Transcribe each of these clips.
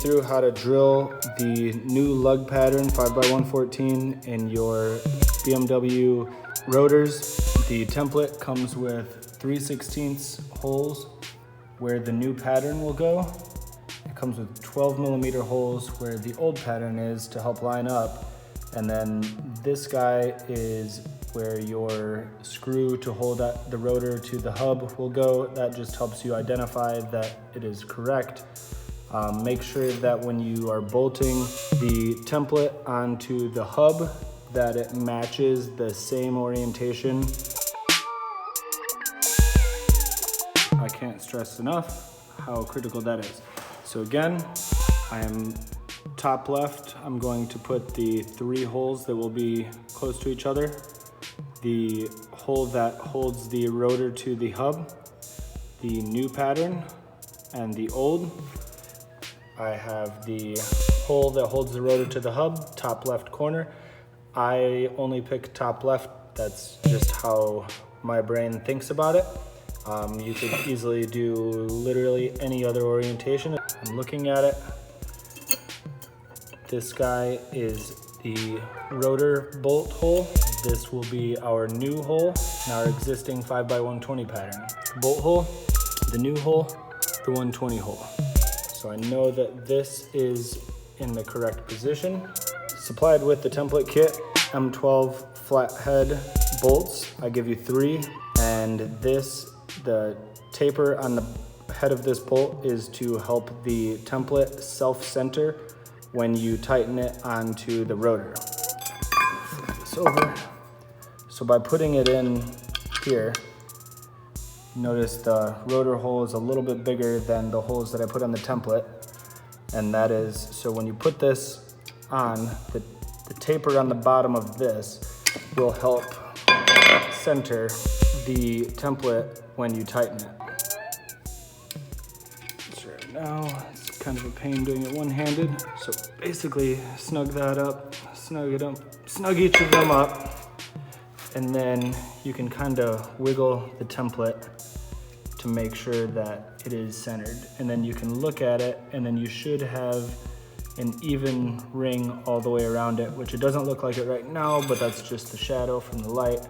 through how to drill the new lug pattern 5x114 in your BMW rotors. The template comes with 3/16 holes where the new pattern will go. It comes with 12mm holes where the old pattern is to help line up. And then this guy is where your screw to hold the rotor to the hub will go. That just helps you identify that it is correct. Make sure that when you are bolting the template onto the hub, that it matches the same orientation. I can't stress enough how critical that is. So again, I am top left. I'm going to put the 3 holes that will be close to each other. The hole that holds the rotor to the hub, the new pattern, and the old. I have the hole that holds the rotor to the hub, top left corner. I only pick top left. That's just how my brain thinks about it. You could easily do literally any other orientation. I'm looking at it. This guy is the rotor bolt hole. This will be our new hole in our existing 5x120 pattern. Bolt hole, the new hole, the 120 hole. So I know that this is in the correct position. Supplied with the template kit, M12 flathead bolts. I give you 3, and the taper on the head of this bolt is to help the template self-center when you tighten it onto the rotor. Flip this over. So by putting it in here, notice the rotor hole is a little bit bigger than the holes that I put on the template. And that is, so when you put this on, the taper on the bottom of this will help center the template when you tighten it. So right now, it's kind of a pain doing it one-handed. So basically, snug that up, snug it up, snug each of them up, and then you can kind of wiggle the template to make sure that it is centered. And then you can look at it, and then you should have an even ring all the way around it, which it doesn't look like it right now, but that's just the shadow from the light.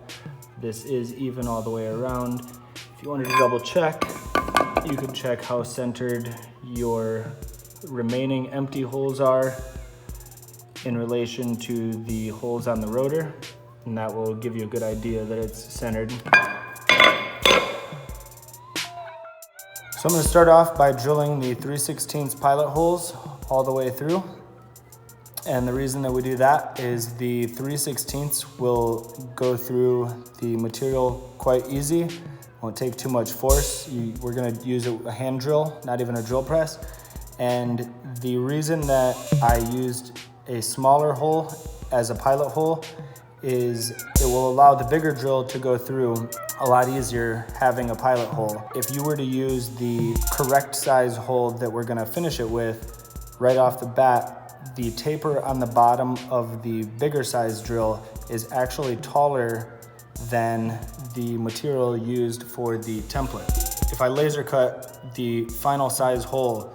This is even all the way around. If you wanted to double check, you can check how centered your remaining empty holes are in relation to the holes on the rotor, and that will give you a good idea that it's centered. So I'm going to start off by drilling the 3/16 pilot holes all the way through. And the reason that we do that is the 3/16 will go through the material quite easy. Won't take too much force. We're going to use a hand drill, not even a drill press. And the reason that I used a smaller hole as a pilot hole is it will allow the bigger drill to go through a lot easier having a pilot hole. If you were to use the correct size hole that we're going to finish it with, right off the bat, the taper on the bottom of the bigger size drill is actually taller than the material used for the template. If I laser cut the final size hole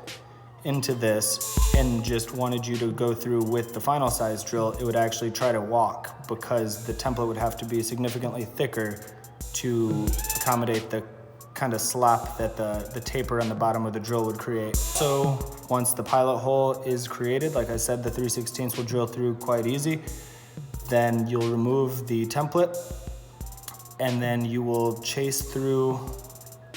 into this and just wanted you to go through with the final size drill, it would actually try to walk because the template would have to be significantly thicker to accommodate the kind of slop that the taper on the bottom of the drill would create. So once the pilot hole is created, like I said, the 3/16 will drill through quite easy. Then you'll remove the template, and then you will chase through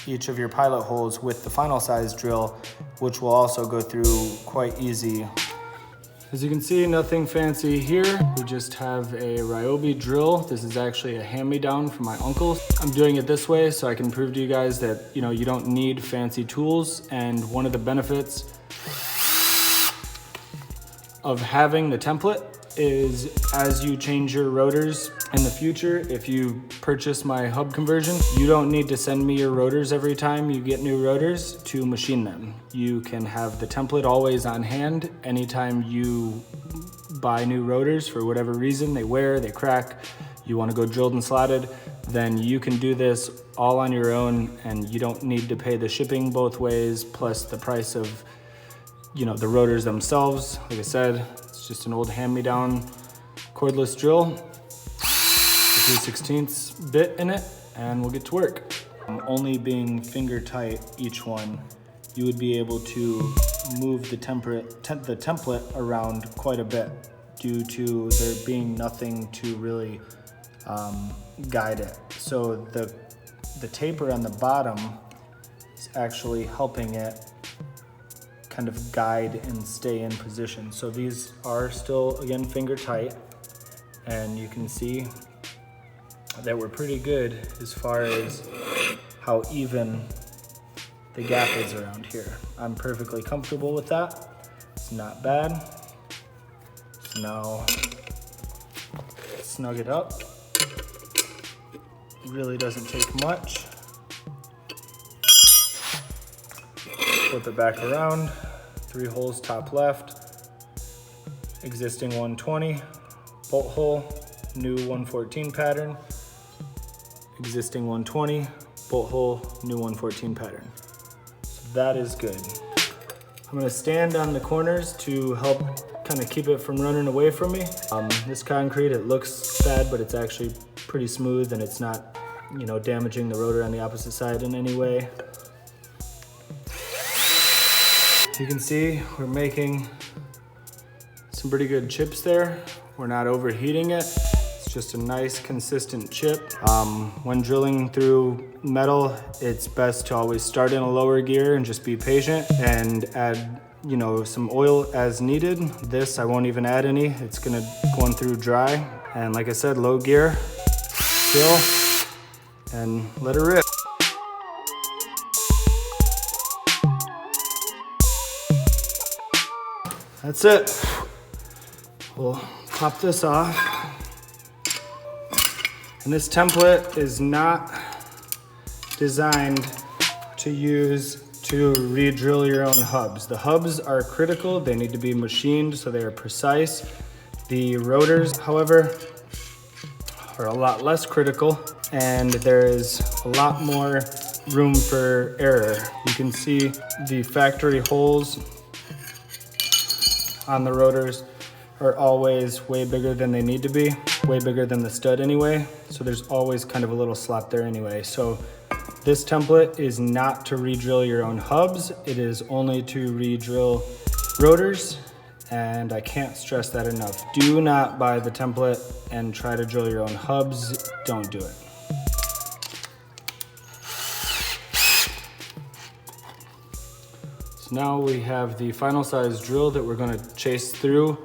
each of your pilot holes with the final size drill, which will also go through quite easy. As you can see, nothing fancy here. We just have a Ryobi drill. This is actually a hand-me-down from my uncle. I'm doing it this way so I can prove to you guys that you don't need fancy tools. And one of the benefits of having the template is as you change your rotors in the future, if you purchase my hub conversion, you don't need to send me your rotors every time you get new rotors to machine them. You can have the template always on hand anytime you buy new rotors for whatever reason, they wear, they crack, you want to go drilled and slotted, then you can do this all on your own and you don't need to pay the shipping both ways plus the price of the rotors themselves. Like I said, it's just an old hand-me-down cordless drill, the 3/16 bit in it, and we'll get to work. Only being finger tight each one, you would be able to move the template around quite a bit due to there being nothing to really guide it. So the taper on the bottom is actually helping it kind of guide and stay in position. So these are still, again, finger tight, and you can see that we're pretty good as far as how even the gap is around here. I'm perfectly comfortable with that. It's not bad. So now snug it up. Really doesn't take much. Flip it back around. 3 holes top left. Existing 120 bolt hole, new 114 pattern. Existing 120 bolt hole, new 114 pattern. So that is good. I'm gonna stand on the corners to help kind of keep it from running away from me. This concrete, it looks bad, but it's actually pretty smooth, and it's not, damaging the rotor on the opposite side in any way. You can see we're making some pretty good chips there. We're not overheating it. It's just a nice, consistent chip. When drilling through metal, it's best to always start in a lower gear and just be patient and add, some oil as needed. This, I won't even add any. It's gonna go through dry. And like I said, low gear, drill, and let it rip. That's it. We'll pop this off. And this template is not designed to use to re-drill your own hubs. The hubs are critical. They need to be machined so they are precise. The rotors, however, are a lot less critical, and there is a lot more room for error. You can see the factory holes on the rotors are always way bigger than they need to be, way bigger than the stud anyway. So there's always kind of a little slop there anyway. So this template is not to re-drill your own hubs. It is only to re-drill rotors, and I can't stress that enough. Do not buy the template and try to drill your own hubs. Don't do it. So now we have the final size drill that we're gonna chase through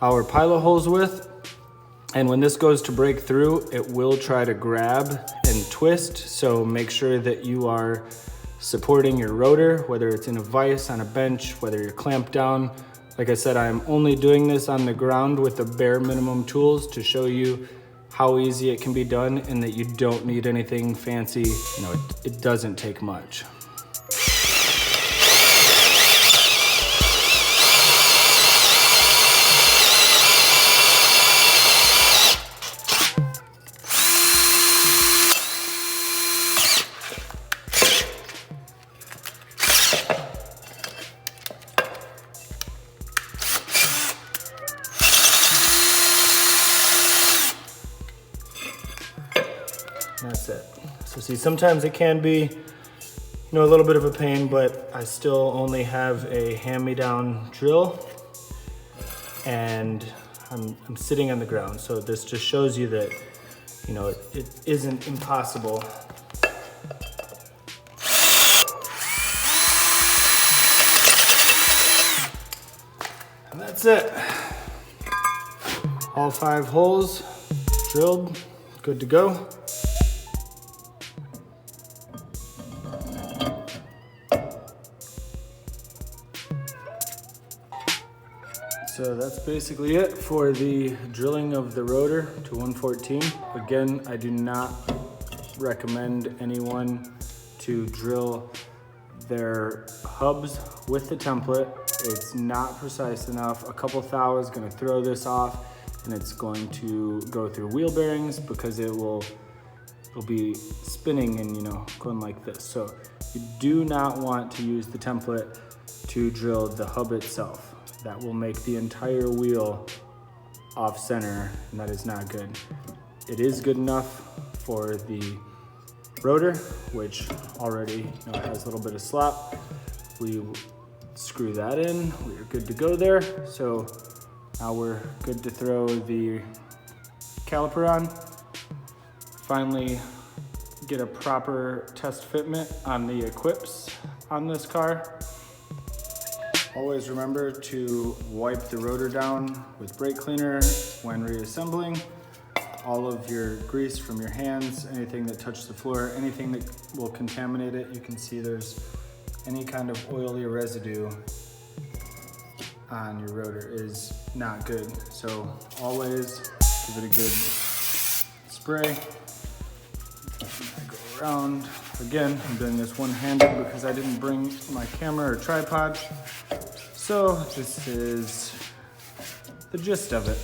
our pilot holes with. And when this goes to break through, it will try to grab and twist. So make sure that you are supporting your rotor, whether it's in a vise, on a bench, whether you're clamped down. Like I said, I'm only doing this on the ground with the bare minimum tools to show you how easy it can be done and that you don't need anything fancy. It doesn't take much. That's it. So see, sometimes it can be, a little bit of a pain, but I still only have a hand-me-down drill, and I'm sitting on the ground. So this just shows you that, it isn't impossible. And that's it. All 5 holes drilled, good to go. So that's basically it for the drilling of the rotor to 114. Again, I do not recommend anyone to drill their hubs with the template. It's not precise enough. A couple thou is going to throw this off, and it's going to go through wheel bearings because it'll be spinning and going like this. So you do not want to use the template to drill the hub itself. That will make the entire wheel off center, and that is not good. It is good enough for the rotor, which already has a little bit of slop. We screw that in, we're good to go there. So now we're good to throw the caliper on. Finally, get a proper test fitment on the equips on this car. Always remember to wipe the rotor down with brake cleaner when reassembling. All of your grease from your hands, anything that touched the floor, anything that will contaminate it. You can see there's any kind of oily residue on your rotor is not good. So always give it a good spray. I go around. Again, I'm doing this one-handed because I didn't bring my camera or tripod. So this is the gist of it.